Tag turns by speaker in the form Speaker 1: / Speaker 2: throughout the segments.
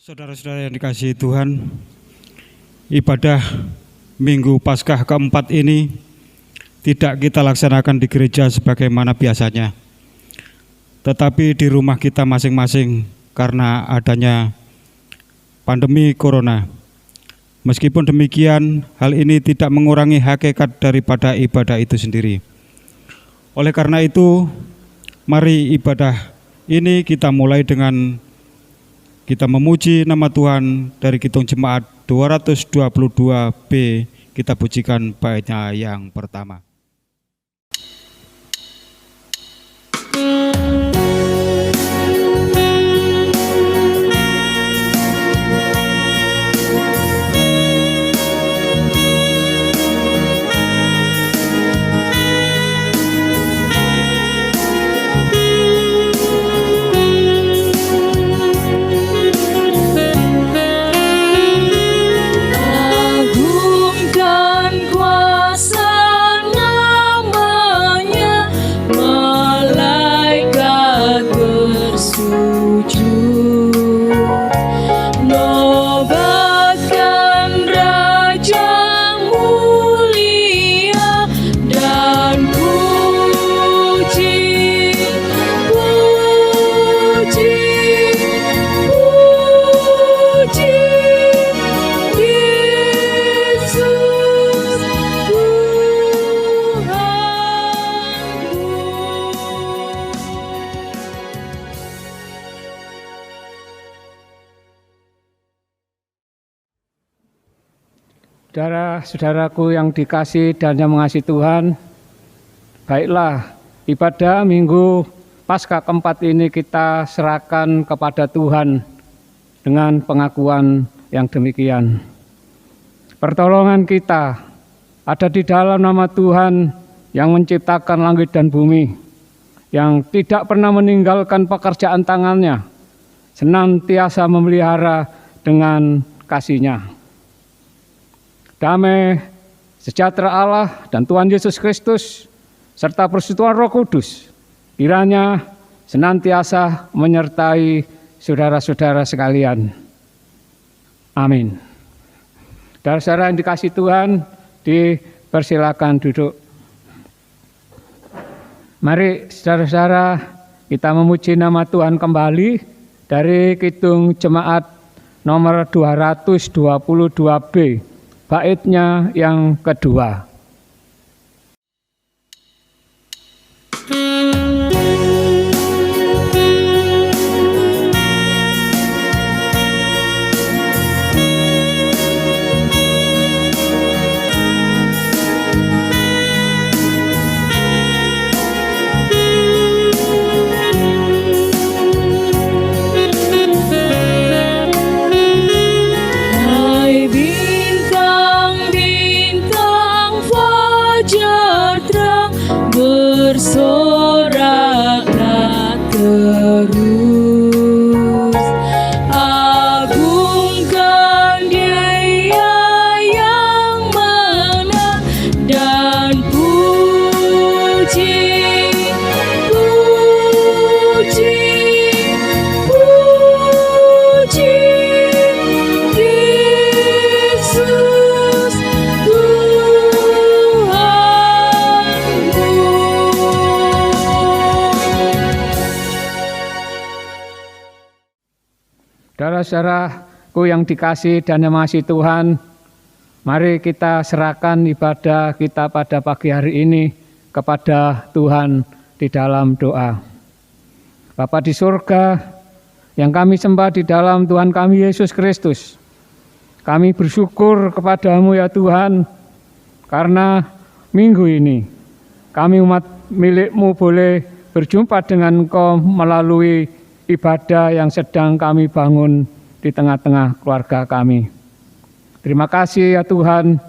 Speaker 1: Saudara-saudara yang dikasihi Tuhan, ibadah Minggu Paskah keempat ini tidak kita laksanakan di gereja sebagaimana biasanya, tetapi di rumah kita masing-masing karena adanya pandemi corona. Meskipun demikian, hal ini tidak mengurangi hakikat daripada ibadah itu sendiri. Oleh karena itu, mari ibadah ini kita mulai dengan kita memuji nama Tuhan dari Kidung Jemaat 222B. Kita pujikan baitnya yang pertama.
Speaker 2: Saudara-saudaraku yang dikasihi dan yang mengasihi Tuhan, baiklah ibadah Minggu Paskah keempat ini kita serahkan kepada Tuhan dengan pengakuan yang demikian. Pertolongan kita ada di dalam nama Tuhan yang menciptakan langit dan bumi, yang tidak pernah meninggalkan pekerjaan tangannya, senantiasa memelihara dengan kasih-Nya. Damai, sejahtera Allah dan Tuhan Yesus Kristus, serta persekutuan Roh Kudus, kiranya senantiasa menyertai saudara-saudara sekalian. Amin. Saudara-saudara yang dikasihi Tuhan, dipersilakan duduk. Mari saudara-saudara kita memuji nama Tuhan kembali dari Kidung Jemaat nomor 222B. Baitnya yang kedua. Saudara-saudaraku yang dikasihi dan yang mengasihi Tuhan, mari kita serahkan ibadah kita pada pagi hari ini kepada Tuhan di dalam doa. Bapa di surga, yang kami sembah di dalam Tuhan kami Yesus Kristus, kami bersyukur kepadamu ya Tuhan, karena minggu ini kami umat milik-Mu boleh berjumpa dengan Engkau melalui ibadah yang sedang kami bangun di tengah-tengah keluarga kami. Terima kasih ya Tuhan,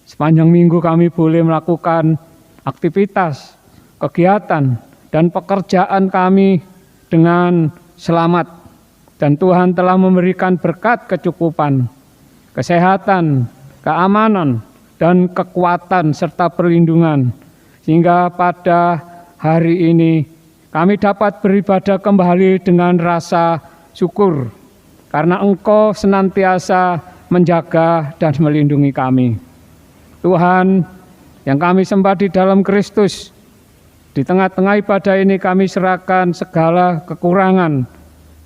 Speaker 2: sepanjang minggu kami boleh melakukan aktivitas, kegiatan, dan pekerjaan kami dengan selamat. Dan Tuhan telah memberikan berkat kecukupan, kesehatan, keamanan, dan kekuatan serta perlindungan. Sehingga pada hari ini kami dapat beribadah kembali dengan rasa syukur. Karena Engkau senantiasa menjaga dan melindungi kami. Tuhan, yang kami sembah di dalam Kristus, di tengah-tengah ibadah ini kami serahkan segala kekurangan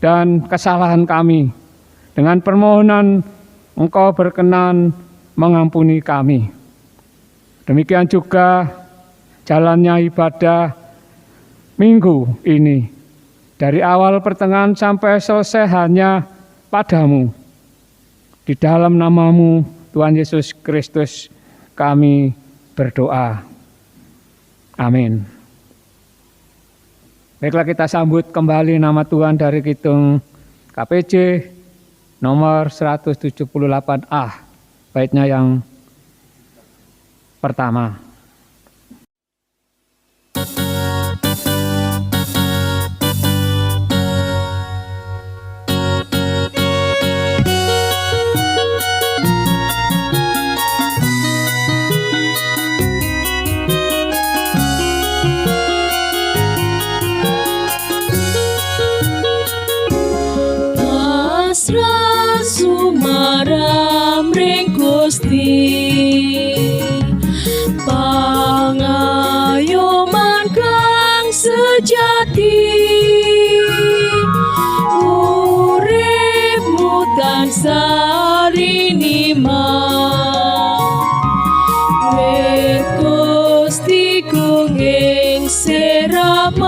Speaker 2: dan kesalahan kami. Dengan permohonan Engkau berkenan mengampuni kami. Demikian juga jalannya ibadah minggu ini. Dari awal pertengahan sampai selesai hanya padamu. Di dalam nama-Mu, Tuhan Yesus Kristus, kami berdoa. Amin. Baiklah, kita sambut kembali nama Tuhan dari Kidung KPJ nomor 178A, baitnya yang pertama.
Speaker 3: Sumaram ring Gusti, pangayoman kang sejati, uripmu tansah rinimah, wit Gusti kenging seramat,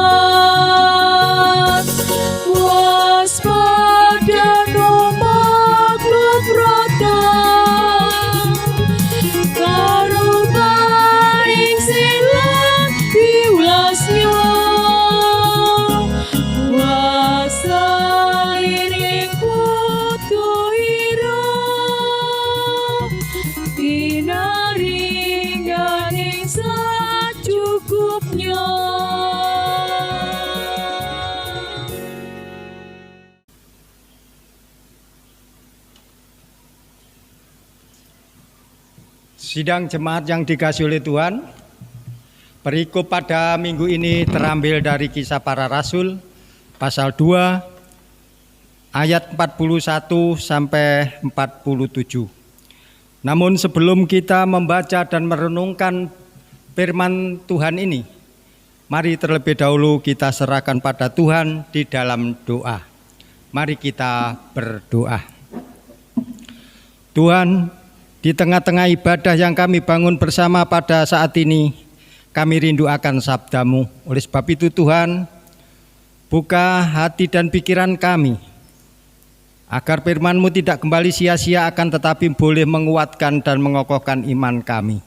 Speaker 3: waspada
Speaker 4: Sidang jemaat yang dikasihi oleh Tuhan, perikop pada minggu ini terambil dari Kisah Para Rasul pasal 2 ayat 41 sampai 47. Namun sebelum kita membaca dan merenungkan firman Tuhan ini, mari terlebih dahulu kita serahkan pada Tuhan di dalam doa. Mari kita berdoa. Tuhan, di tengah-tengah ibadah yang kami bangun bersama pada saat ini, kami rindu akan sabda-Mu. Oleh sebab itu Tuhan, buka hati dan pikiran kami, agar firman-Mu tidak kembali sia-sia akan tetapi boleh menguatkan dan mengokohkan iman kami.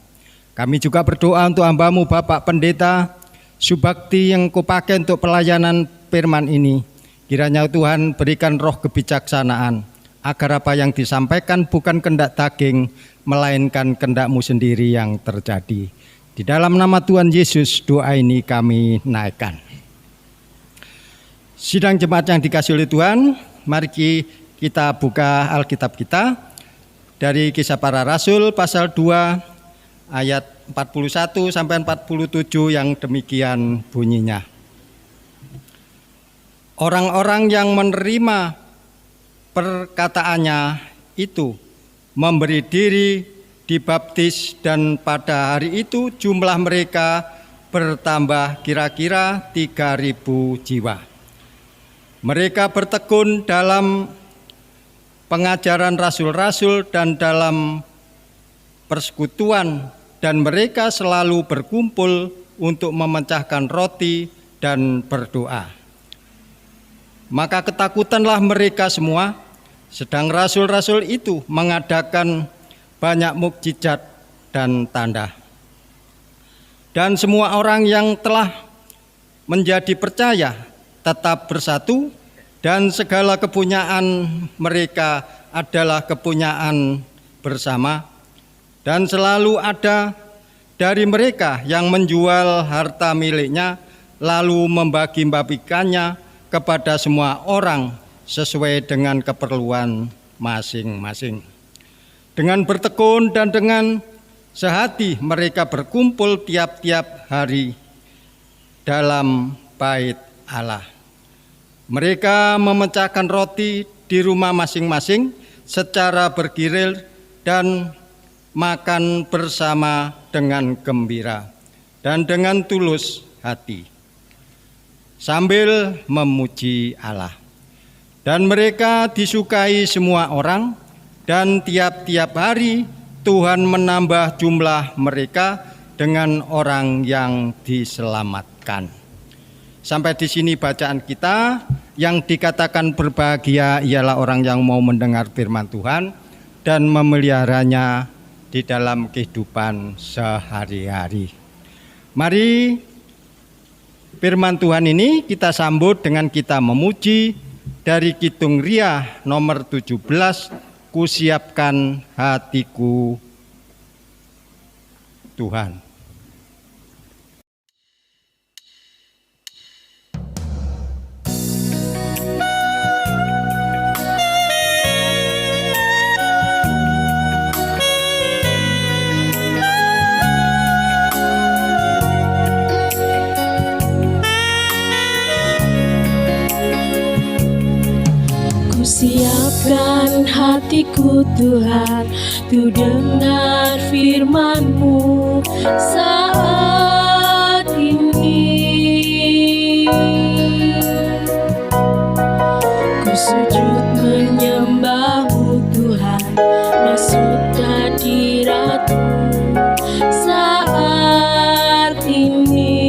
Speaker 4: Kami juga berdoa untuk hamba-Mu Bapak Pendeta Subakti yang Kupakai untuk pelayanan firman ini. Kiranya Tuhan berikan roh kebijaksanaan, agar apa yang disampaikan bukan kehendak daging, melainkan kehendak-Mu sendiri yang terjadi. Di dalam nama Tuhan Yesus doa ini kami naikkan. Sidang jemaat yang dikasihi oleh Tuhan, mari kita buka Alkitab kita dari Kisah Para Rasul pasal 2 ayat 41 sampai 47 yang demikian bunyinya. Orang-orang yang menerima perkataannya itu memberi diri dibaptis, dan pada hari itu jumlah mereka bertambah kira-kira 3.000 jiwa. Mereka bertekun dalam pengajaran rasul-rasul dan dalam persekutuan, dan mereka selalu berkumpul untuk memecahkan roti dan berdoa. Maka ketakutanlah mereka semua, sedang rasul-rasul itu mengadakan banyak mukjizat dan tanda. Dan semua orang yang telah menjadi percaya tetap bersatu, dan segala kepunyaan mereka adalah kepunyaan bersama, dan selalu ada dari mereka yang menjual harta miliknya lalu membagi-bagikannya kepada semua orang sesuai dengan keperluan masing-masing. Dengan bertekun dan dengan sehati mereka berkumpul tiap-tiap hari dalam bait Allah. Mereka memecahkan roti di rumah masing-masing secara bergilir dan makan bersama dengan gembira dan dengan tulus hati, sambil memuji Allah. Dan mereka disukai semua orang, dan tiap-tiap hari Tuhan menambah jumlah mereka dengan orang yang diselamatkan. Sampai di sini bacaan kita. Yang dikatakan berbahagia ialah orang yang mau mendengar firman Tuhan dan memeliharanya di dalam kehidupan sehari-hari. Mari firman Tuhan ini kita sambut dengan kita memuji dari Kidung Ria nomor 17, Kusiapkan Hatiku Tuhan.
Speaker 3: Siapkan hatiku Tuhan, untuk dengar firman-Mu saat ini. Ku sujud menyembah-Mu Tuhan, masuk hadirat-Mu saat ini.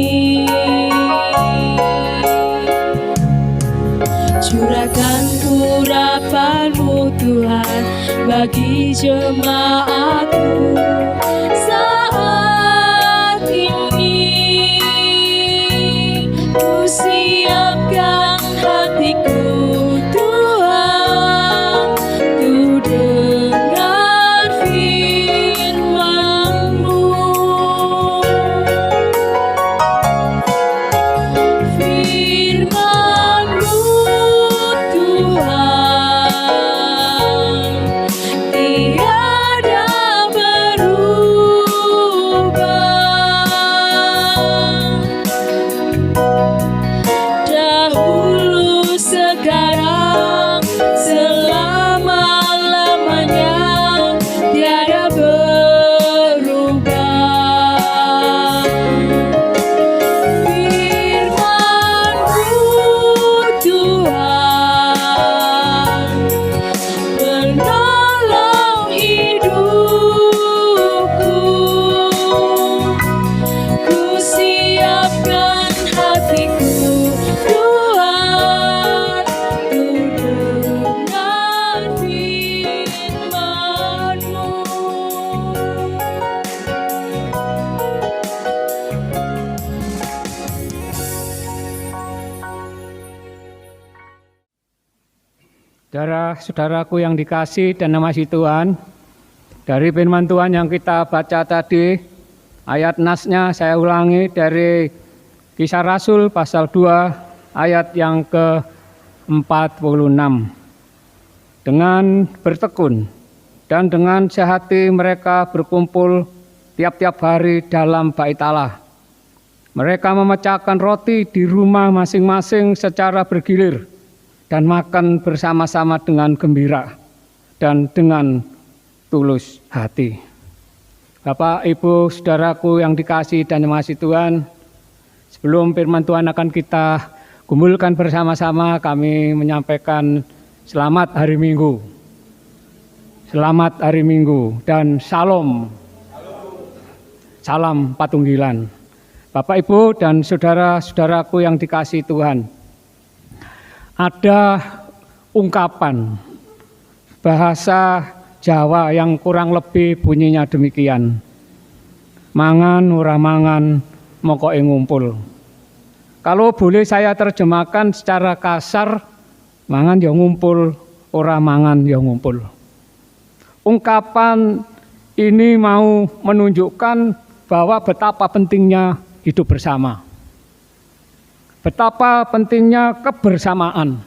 Speaker 3: Curahkan urapan-Mu Tuhan bagi jemaat-Mu saat ini. Ku siapkan hatiku Tuhan, untuk dengar firman-Mu. Firman-Mu tiada berubah, dahulu sekarang selama-lamanya tiada berubah. Firman-Mu Tuhan menolong hidupku. Ku siapkan hatiku Tuhan, untuk dengar firman-Mu.
Speaker 2: Saudara-saudaraku yang dikasih dan namasi Tuhan, dari firman Tuhan yang kita baca tadi, ayat nasnya saya ulangi dari Kisah Rasul pasal 2 ayat yang ke-46. Dengan bertekun dan dengan sehati mereka berkumpul tiap-tiap hari dalam bait Allah. Mereka memecahkan roti di rumah masing-masing secara bergilir dan makan bersama-sama dengan gembira dan dengan tulus hati. Bapak, Ibu, saudaraku yang dikasih dan dimasihi Tuhan, sebelum firman Tuhan akan kita kumpulkan bersama-sama, kami menyampaikan selamat hari Minggu. Selamat hari Minggu dan salam. Salam Patunggilan. Bapak, Ibu, dan saudara-saudaraku yang dikasih Tuhan, ada ungkapan bahasa Jawa yang kurang lebih bunyinya demikian. Mangan ora mangan mokoke ngumpul. Kalau boleh saya terjemahkan secara kasar, mangan ya ngumpul, ora mangan ya ngumpul. ungkapan ini mau menunjukkan bahwa betapa pentingnya hidup bersama. Betapa pentingnya kebersamaan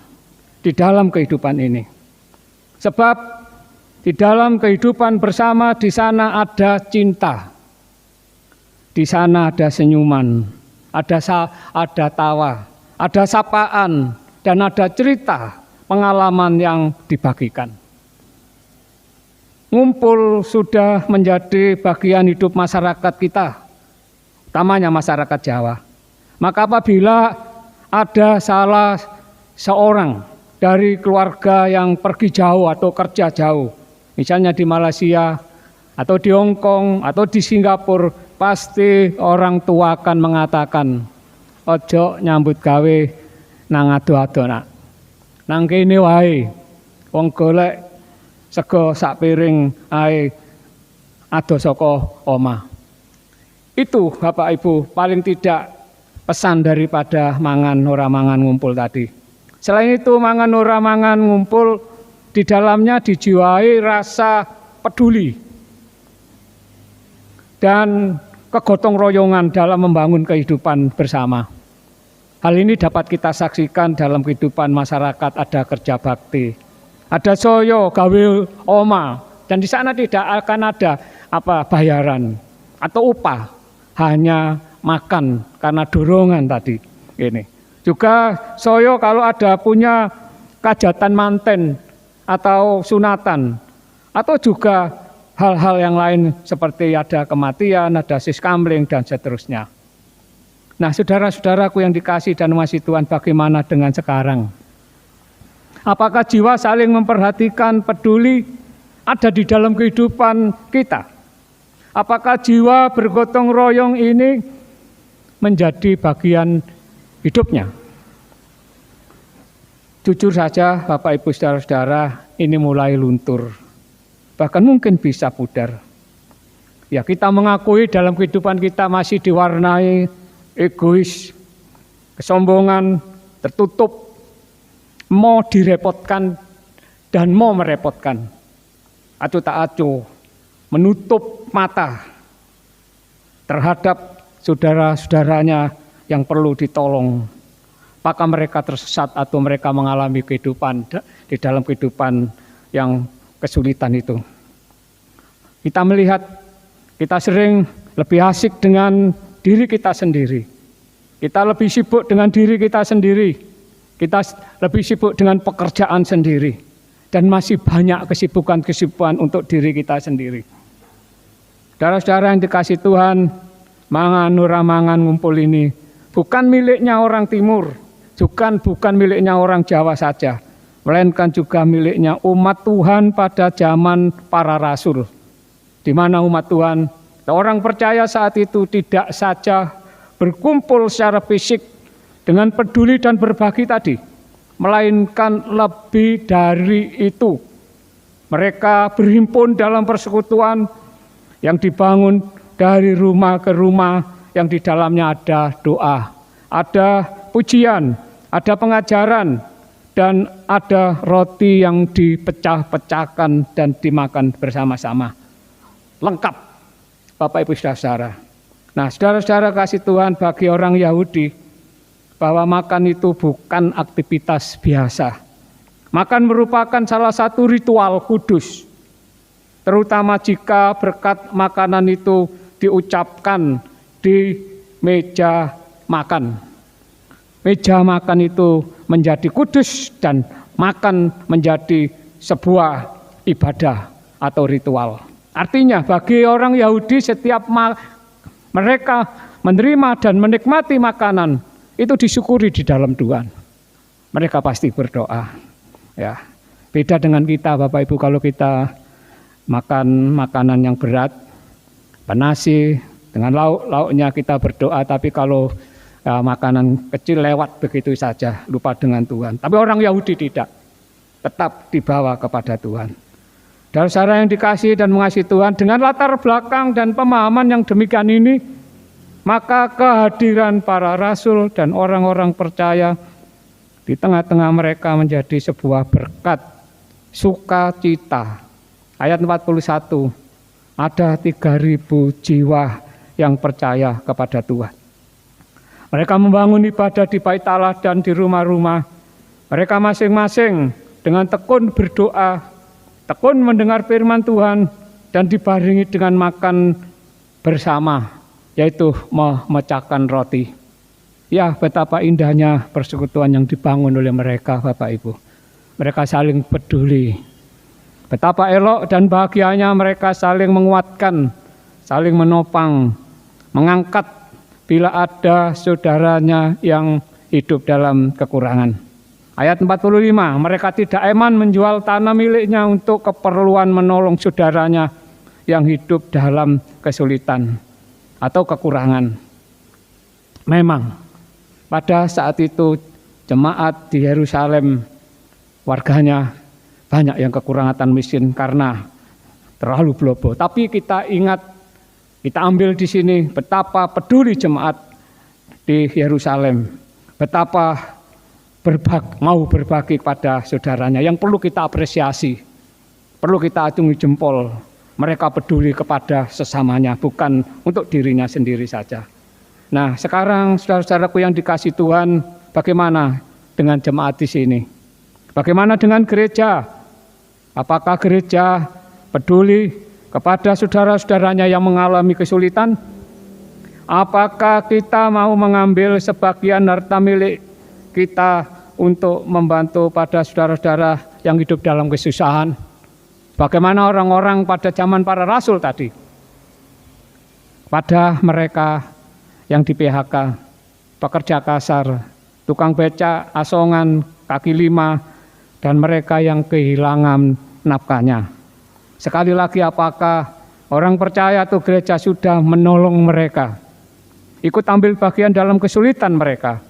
Speaker 2: di dalam kehidupan ini. Sebab di dalam kehidupan bersama di sana ada cinta. Di sana ada senyuman, ada tawa, ada sapaan, dan ada cerita pengalaman yang dibagikan. Ngumpul sudah menjadi bagian hidup masyarakat kita, utamanya masyarakat Jawa. Maka apabila ada salah seorang dari keluarga yang pergi jauh atau kerja jauh, misalnya di Malaysia atau di Hong Kong atau di Singapura, pasti orang tua akan mengatakan, ojo nyambut gawe nang ado-ado nak. Nang kene wae wong golek sego sak piring ae ado saka omah. Itu Bapak Ibu paling tidak pesan daripada mangan ora mangan ngumpul tadi. Selain itu mangan ora mangan ngumpul di dalamnya dijiwai rasa peduli dan kegotong royongan dalam membangun kehidupan bersama. Hal ini dapat kita saksikan dalam kehidupan masyarakat, ada kerja bakti, ada soyo gawe oma, dan di sana tidak akan ada bayaran atau upah, hanya makan karena dorongan tadi. Ini juga soyo kalau ada punya kajatan manten atau sunatan atau juga hal-hal yang lain seperti ada kematian, ada siskamling, dan seterusnya. Nah, saudara-saudaraku yang dikasih dan mengasihi Tuhan, bagaimana dengan sekarang? Apakah jiwa saling memperhatikan, peduli ada di dalam kehidupan kita? Apakah jiwa bergotong royong ini menjadi bagian hidupnya? Jujur saja Bapak Ibu saudara-saudara, ini mulai luntur. Bahkan mungkin bisa pudar. Ya, kita mengakui dalam kehidupan kita masih diwarnai egois, kesombongan, tertutup, mau direpotkan dan mau merepotkan. Acuh tak acuh, menutup mata terhadap saudara-saudaranya yang perlu ditolong. Apakah mereka tersesat atau mereka mengalami kehidupan di dalam kehidupan yang kesulitan itu. Kita melihat, kita sering lebih asik dengan diri kita sendiri. Kita lebih sibuk dengan diri kita sendiri. Kita lebih sibuk dengan pekerjaan sendiri. Dan masih banyak kesibukan-kesibukan untuk diri kita sendiri. Saudara-saudara yang dikasih Tuhan, mangan ora mangan ngumpul ini bukan miliknya orang timur, bukan miliknya orang Jawa saja, melainkan juga miliknya umat Tuhan pada zaman para rasul. Di mana umat Tuhan, orang percaya saat itu tidak saja berkumpul secara fisik dengan peduli dan berbagi tadi, melainkan lebih dari itu. Mereka berhimpun dalam persekutuan yang dibangun dari rumah ke rumah, yang di dalamnya ada doa, ada pujian, ada pengajaran, dan ada roti yang dipecah-pecahkan dan dimakan bersama-sama. Lengkap, Bapak Ibu saudara. Nah, saudara-saudara kasih Tuhan, bagi orang Yahudi, bahwa makan itu bukan aktivitas biasa. Makan merupakan salah satu ritual kudus, terutama jika berkat makanan itu diucapkan di meja makan. Meja makan itu menjadi kudus dan makan menjadi sebuah ibadah atau ritual. Artinya bagi orang Yahudi setiap mereka menerima dan menikmati makanan itu disyukuri di dalam Tuhan. Mereka pasti berdoa. Ya, beda dengan kita Bapak Ibu, kalau kita makan makanan yang berat, nasi dengan lauk-lauknya kita berdoa, tapi kalau makanan kecil lewat begitu saja, lupa dengan Tuhan. Tapi orang Yahudi tidak, tetap dibawa kepada Tuhan. Saudara yang dikasihi dan mengasihi Tuhan, dengan latar belakang dan pemahaman yang demikian ini, maka kehadiran para rasul dan orang-orang percaya di tengah-tengah mereka menjadi sebuah berkat, sukacita, ayat 41, ada 3.000 jiwa yang percaya kepada Tuhan. Mereka membangun ibadah di bait Allah dan di rumah-rumah. Mereka masing-masing dengan tekun berdoa, tekun mendengar firman Tuhan, dan dibarengi dengan makan bersama, yaitu memecahkan roti. Ya, betapa indahnya persekutuan yang dibangun oleh mereka, Bapak Ibu. Mereka saling peduli. Betapa elok dan bahagianya mereka saling menguatkan, saling menopang, mengangkat bila ada saudaranya yang hidup dalam kekurangan. Ayat 45, mereka tidak eman menjual tanah miliknya untuk keperluan menolong saudaranya yang hidup dalam kesulitan atau kekurangan. Memang pada saat itu jemaat di Yerusalem, warganya banyak yang kekurangan miskin karena terlalu belobo. Tapi kita ingat, kita ambil di sini betapa peduli jemaat di Yerusalem, betapa mau berbagi kepada saudaranya, yang perlu kita apresiasi, perlu kita acungi jempol. Mereka peduli kepada sesamanya, bukan untuk dirinya sendiri saja. Nah, sekarang saudara-saudaraku yang dikasihi Tuhan, bagaimana dengan jemaat di sini? Bagaimana dengan gereja? Apakah gereja peduli kepada saudara-saudaranya yang mengalami kesulitan? Apakah kita mau mengambil sebagian harta milik kita untuk membantu pada saudara-saudara yang hidup dalam kesusahan? Bagaimana orang-orang pada zaman para rasul tadi? Pada mereka yang di PHK, pekerja kasar, tukang beca, asongan, kaki lima, dan mereka yang kehilangan nafkahnya. Sekali lagi, apakah orang percaya atau gereja sudah menolong mereka, ikut ambil bagian dalam kesulitan mereka?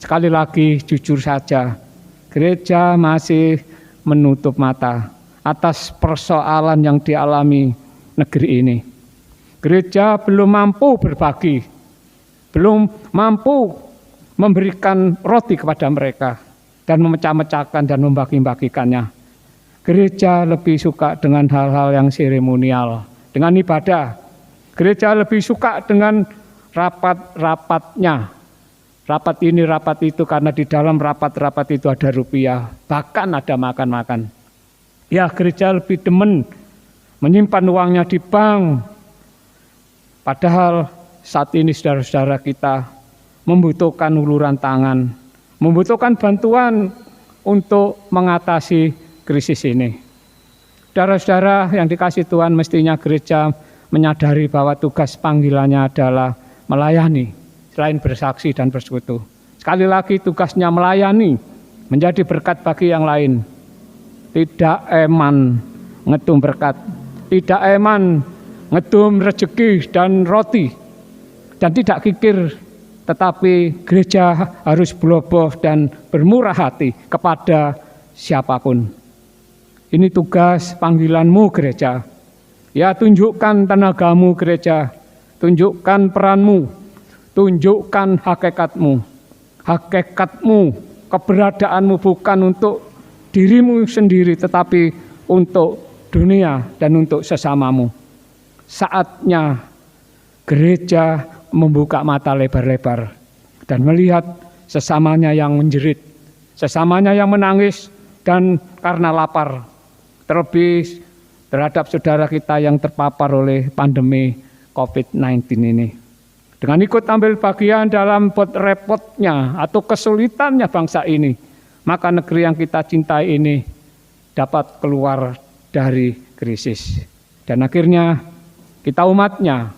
Speaker 2: Sekali lagi, jujur saja, gereja masih menutup mata atas persoalan yang dialami negeri ini. Gereja belum mampu berbagi, belum mampu memberikan roti kepada mereka dan memecah-mecahkan dan membagi-bagikannya. Gereja lebih suka dengan hal-hal yang seremonial, dengan ibadah. Gereja lebih suka dengan rapat-rapatnya. Rapat ini, rapat itu, karena di dalam rapat-rapat itu ada rupiah, bahkan ada makan-makan. Ya, gereja lebih demen menyimpan uangnya di bank. Padahal saat ini saudara-saudara kita membutuhkan uluran tangan, membutuhkan bantuan untuk mengatasi krisis ini. Saudara-saudara yang dikasihi Tuhan, mestinya gereja menyadari bahwa tugas panggilannya adalah melayani, selain bersaksi dan bersekutu. Sekali lagi, tugasnya melayani, menjadi berkat bagi yang lain. Tidak eman ngedum berkat, tidak eman ngedum rezeki dan roti, dan tidak kikir, tetapi gereja harus beloboh dan bermurah hati kepada siapapun. Ini tugas panggilanmu gereja. Ya, tunjukkan tenagamu gereja, tunjukkan peranmu, tunjukkan hakikatmu. Hakikatmu, keberadaanmu bukan untuk dirimu sendiri, tetapi untuk dunia dan untuk sesamamu. Saatnya gereja membuka mata lebar-lebar dan melihat sesamanya yang menjerit, sesamanya yang menangis, dan karena lapar. Terlebih terhadap saudara kita yang terpapar oleh pandemi COVID-19 ini. Dengan ikut ambil bagian dalam repotnya atau kesulitannya bangsa ini, maka negeri yang kita cintai ini dapat keluar dari krisis. Dan akhirnya kita umatnya,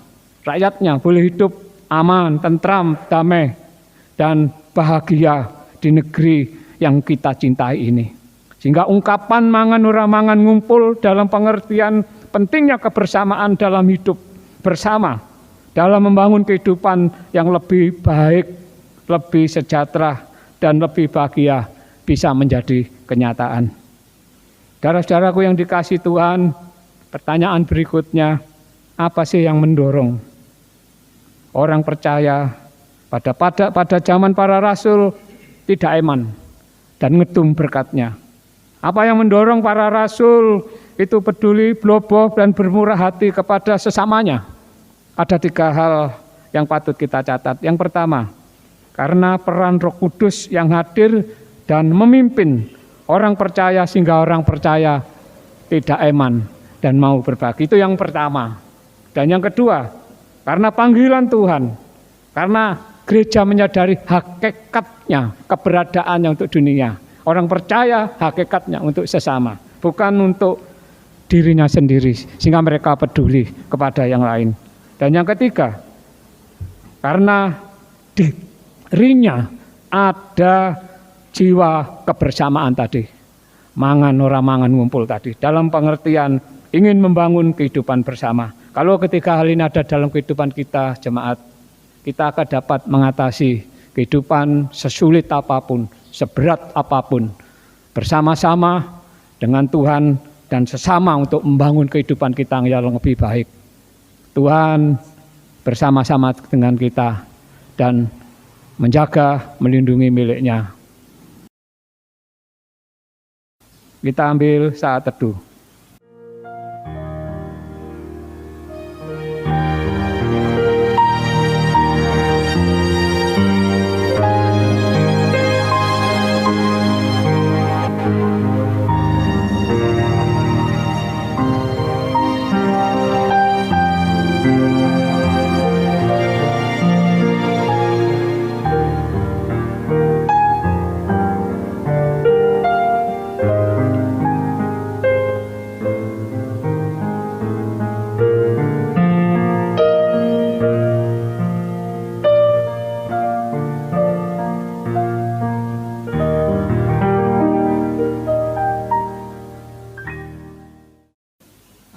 Speaker 2: rakyatnya boleh hidup aman, tentram, damai, dan bahagia di negeri yang kita cintai ini. Sehingga ungkapan mangan ora mangan ngumpul dalam pengertian pentingnya kebersamaan dalam hidup bersama, dalam membangun kehidupan yang lebih baik, lebih sejahtera, dan lebih bahagia bisa menjadi kenyataan. Saudara-saudaraku yang dikasihi Tuhan, pertanyaan berikutnya, apa sih yang mendorong orang percaya pada zaman para rasul tidak eman dan ngedum berkatnya? Apa yang mendorong para rasul itu peduli, bloboh, dan bermurah hati kepada sesamanya. Ada 3 hal yang patut kita catat. Yang pertama, karena peran Roh Kudus yang hadir dan memimpin orang percaya sehingga orang percaya tidak eman dan mau berbagi. Itu yang pertama. Dan yang kedua, karena panggilan Tuhan, karena gereja menyadari hakikatnya, keberadaannya untuk dunia. Orang percaya hakikatnya untuk sesama, bukan untuk dirinya sendiri, sehingga mereka peduli kepada yang lain. Dan yang ketiga, karena dirinya ada jiwa kebersamaan tadi, mangan ora mangan ngumpul tadi, dalam pengertian ingin membangun kehidupan bersama. Kalau ketiga hal ini ada dalam kehidupan kita jemaat, kita akan dapat mengatasi kehidupan sesulit apapun, seberat apapun, bersama-sama dengan Tuhan dan sesama untuk membangun kehidupan kita yang lebih baik. Tuhan bersama-sama dengan kita dan menjaga, melindungi miliknya. Kita ambil saat teduh.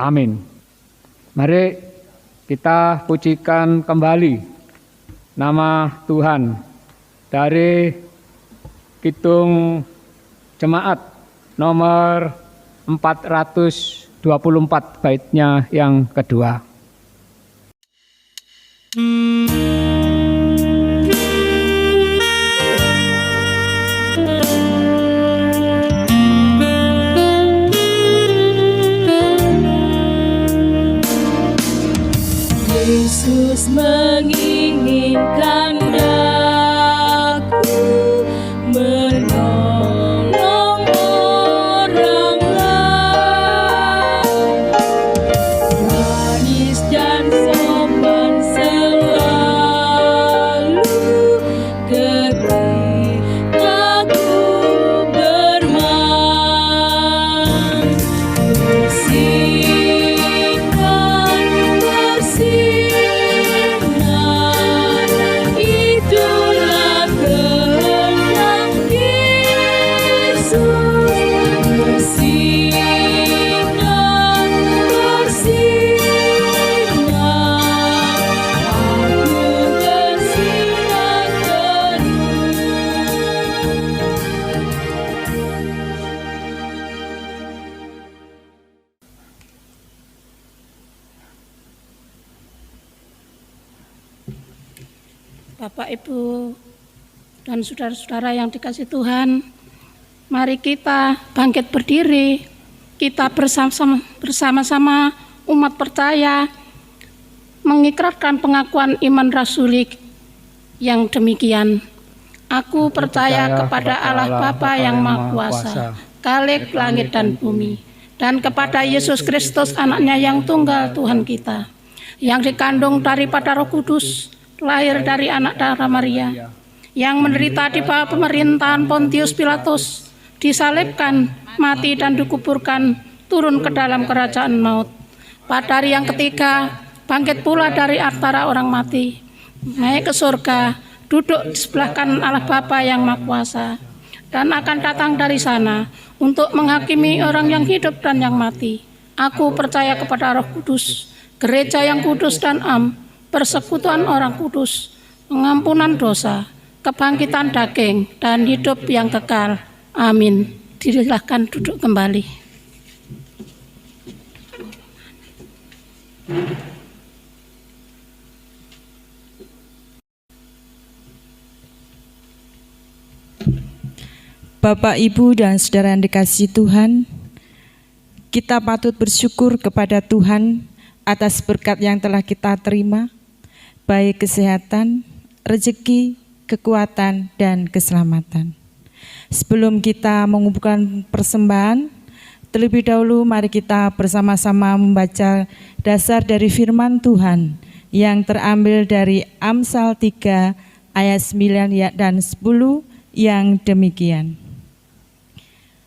Speaker 2: Amin. Mari kita pujikan kembali nama Tuhan dari Kidung Jemaat nomor 424 baitnya yang kedua.
Speaker 3: Yesus menginginkan aku menolong orang lain, manis dan sopan selalu ketika ku bermain. Bersihkan, bersinar, itulah kehendak Yesus. Bersinar, bersinar, aku bersinar penuh.
Speaker 5: Bapak, Ibu, dan saudara-saudara yang dikasihi Tuhan, mari kita bangkit berdiri, kita bersama-sama umat percaya mengikrarkan pengakuan iman rasuli yang demikian. Aku percaya kepada Allah Bapa yang Maha Kuasa, Khalik langit dan bumi, dan kepada Yesus Kristus anaknya yang tunggal Tuhan kita, yang dikandung daripada Roh Kudus, lahir dari anak darah Maria, yang menderita di bawah pemerintahan Pontius Pilatus, disalibkan, mati dan dikuburkan, turun ke dalam kerajaan maut. Pada hari yang ketiga, bangkit pula dari antara orang mati, naik ke surga, duduk di sebelah kanan Allah Bapa yang Maha Kuasa, dan akan datang dari sana untuk menghakimi orang yang hidup dan yang mati. Aku percaya kepada Roh Kudus, gereja yang kudus dan am, persekutuan orang kudus, pengampunan dosa, kebangkitan daging, dan hidup yang kekal. Amin. Silakan duduk kembali.
Speaker 6: Bapak, Ibu, dan saudara yang dikasihi Tuhan, Kita patut bersyukur kepada Tuhan atas berkat yang telah kita terima, baik kesehatan, rezeki, kekuatan, dan keselamatan. Sebelum kita mengumpulkan persembahan, terlebih dahulu mari kita bersama-sama membaca dasar dari firman Tuhan yang terambil dari Amsal 3 ayat 9 dan 10 yang demikian.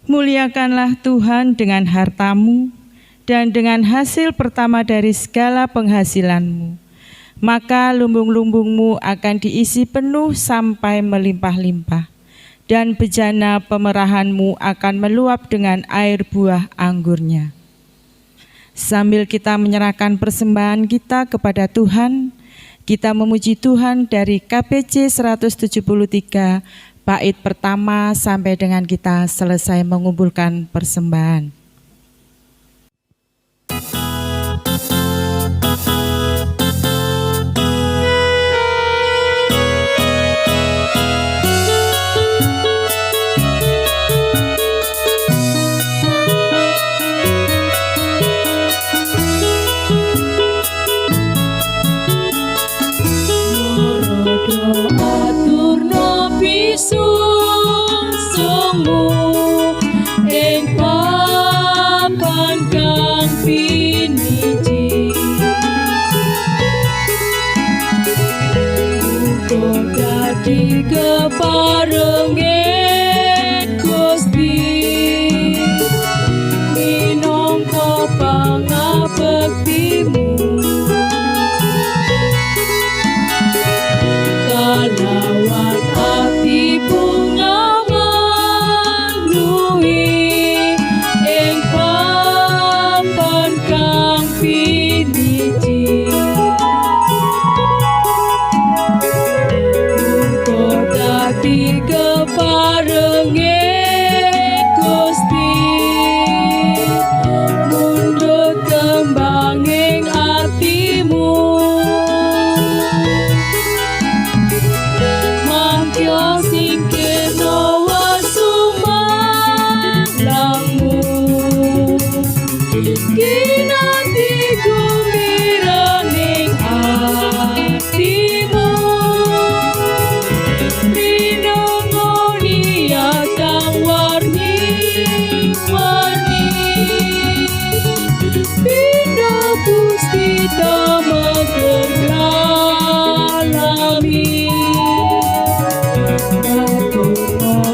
Speaker 6: Muliakanlah Tuhan dengan hartamu dan dengan hasil pertama dari segala penghasilanmu, maka lumbung-lumbungmu akan diisi penuh sampai melimpah-limpah, dan bejana pemerahanmu akan meluap dengan air buah anggurnya. Sambil kita menyerahkan persembahan kita kepada Tuhan, kita memuji Tuhan dari KPJ 173 bait pertama sampai dengan kita selesai mengumpulkan persembahan.
Speaker 3: Aturna pisungsungmu ing papan kang piniji, uga dadi keparenging Gusti minangka pangabektimu. Kalawat ati bunga menuhi ing papan kang piniji, uga dadi keparenging Gusti mundhut kembanging atimu. Mangkya singkirna wasumanglamu, kinanti gumiraning atimu, minangoni kang warni-warni, pinda Gusti damageng lalami.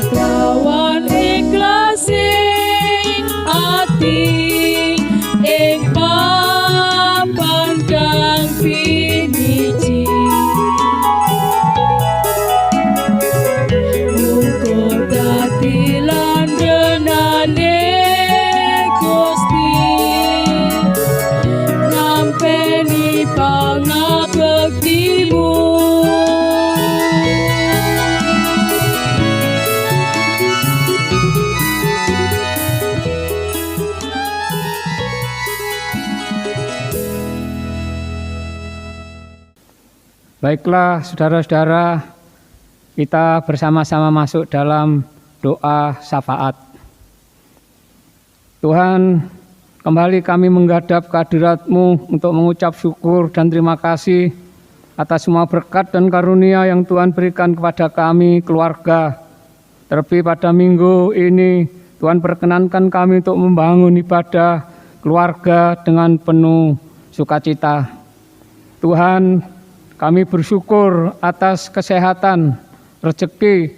Speaker 3: Kawan ikhlasin ati ing papan kang piniji, muga dadi landhenane Gusti ngampeni pangabektimu.
Speaker 2: Baiklah saudara-saudara, kita bersama-sama masuk dalam doa syafaat. Tuhan, kembali kami menghadap kehadirat-Mu untuk mengucap syukur dan terima kasih atas semua berkat dan karunia yang Tuhan berikan kepada kami, keluarga. Terlebih pada minggu ini, Tuhan perkenankan kami untuk membangun ibadah keluarga dengan penuh sukacita. Tuhan, kami bersyukur atas kesehatan, rezeki,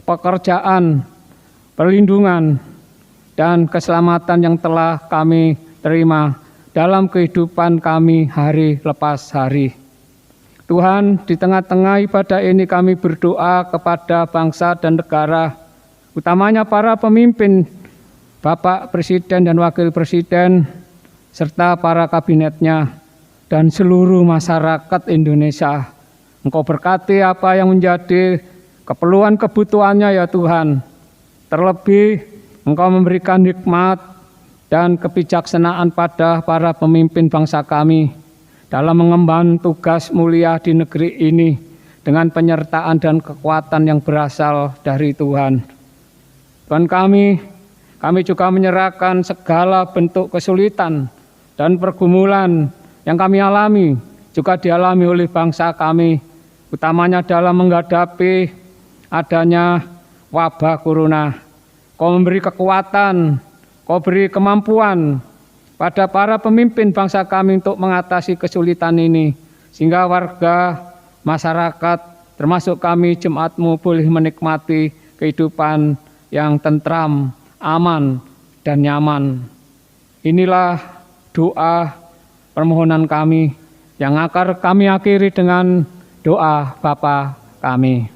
Speaker 2: pekerjaan, perlindungan, dan keselamatan yang telah kami terima dalam kehidupan kami hari lepas hari. Tuhan, di tengah-tengah ibadah ini kami berdoa kepada bangsa dan negara, utamanya para pemimpin, Bapak Presiden dan Wakil Presiden, serta para kabinetnya, dan seluruh masyarakat Indonesia. Engkau berkati apa yang menjadi keperluan kebutuhannya ya Tuhan. Terlebih Engkau memberikan hikmat dan kebijaksanaan pada para pemimpin bangsa kami dalam mengemban tugas mulia di negeri ini dengan penyertaan dan kekuatan yang berasal dari Tuhan. Tuhan kami Kami juga menyerahkan segala bentuk kesulitan dan pergumulan yang kami alami, juga dialami oleh bangsa kami, utamanya dalam menghadapi adanya wabah corona. Kau memberi kekuatan, Kau beri kemampuan pada para pemimpin bangsa kami untuk mengatasi kesulitan ini, sehingga warga, masyarakat, termasuk kami jemaat-Mu boleh menikmati kehidupan yang tentram, aman, dan nyaman. Inilah doa permohonan kami yang akan kami akhiri dengan doa Bapa kami.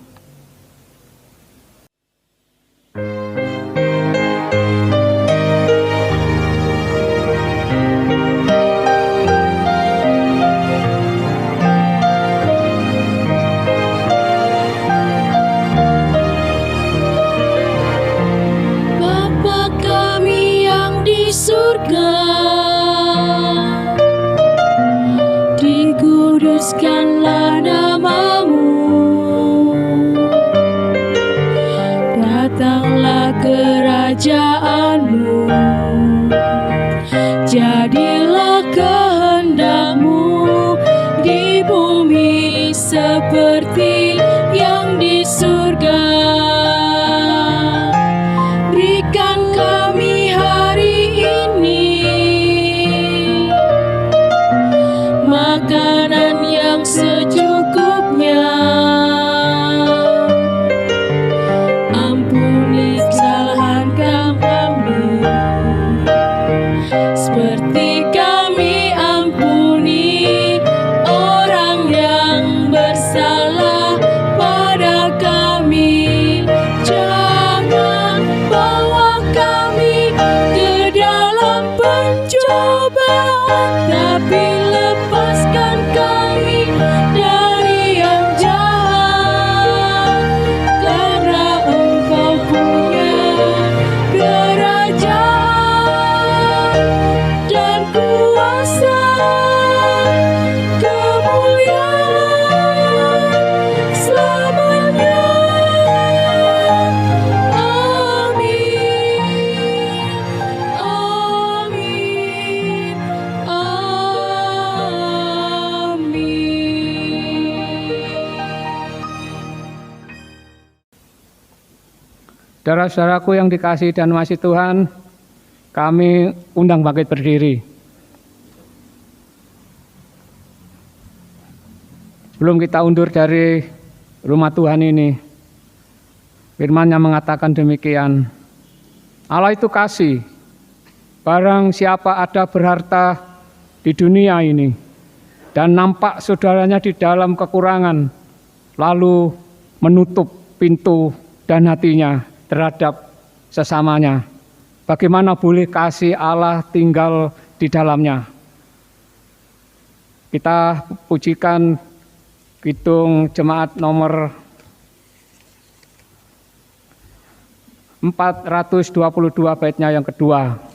Speaker 3: Bapa kami yang di surga, dikuduskanlah nama-Mu, datanglah kerajaan-Mu, jadilah kehendak-Mu di bumi seperti yang di surga. Berikan kami hari ini makanan yang secukupnya. Ampuni kesalahan kami, seperti kami ampuni orang yang bersalah pada kami. Jangan bawa kami ke dalam pencobaan, tapi lepaskan kami dari yang jahat. Karena Engkau punya kerajaan dan kuasa, kemuliaan selamanya. Amin. Amin.
Speaker 2: Saudara-saudaraku yang dikasihi dan mengasihi Tuhan, kami undang bangkit berdiri. Sebelum kita undur dari rumah Tuhan ini, firman-Nya mengatakan demikian, Allah itu kasih, barang siapa ada berharta di dunia ini, dan nampak saudaranya di dalam kekurangan, lalu menutup pintu dan hatinya terhadap sesamanya, bagaimana boleh kasih Allah tinggal di dalamnya? Kita pujikan Kidung Jemaat nomor 422 baitnya yang kedua.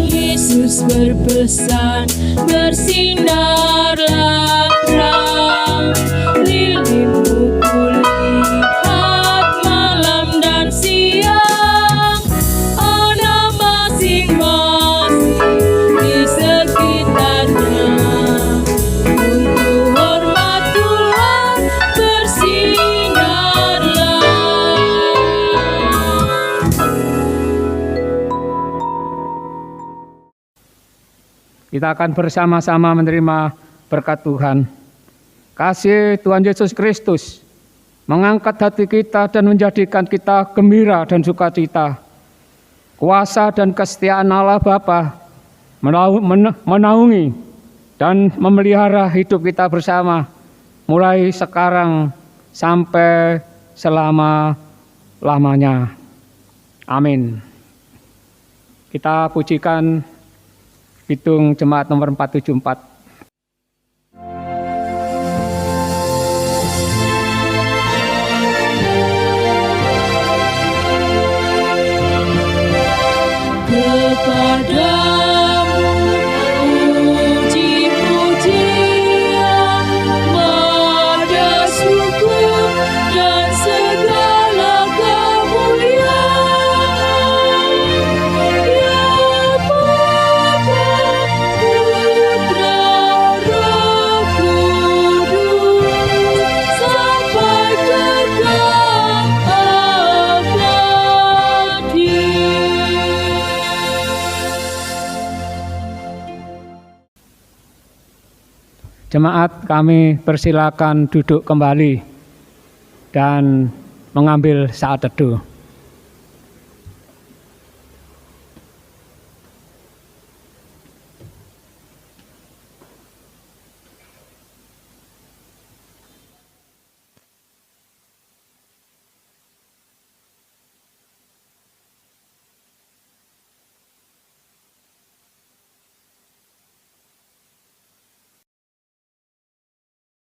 Speaker 3: Yesus berpesan, bersinarlah terang, lilinmu kulihat malam dan siang. Ada masing-masing di sekitarnya, untuk hormat Tuhan bersinarlah.
Speaker 2: Kita akan bersama-sama menerima berkat Tuhan. Kasih Tuhan Yesus Kristus mengangkat hati kita dan menjadikan kita gembira dan sukacita. Kuasa dan kesetiaan Allah Bapa menaungi dan memelihara hidup kita bersama, mulai sekarang sampai selama-lamanya. Amin. Kita pujikan Kidung Jemaat nomor 474. Jemaat, kami persilakan duduk kembali dan mengambil saat teduh.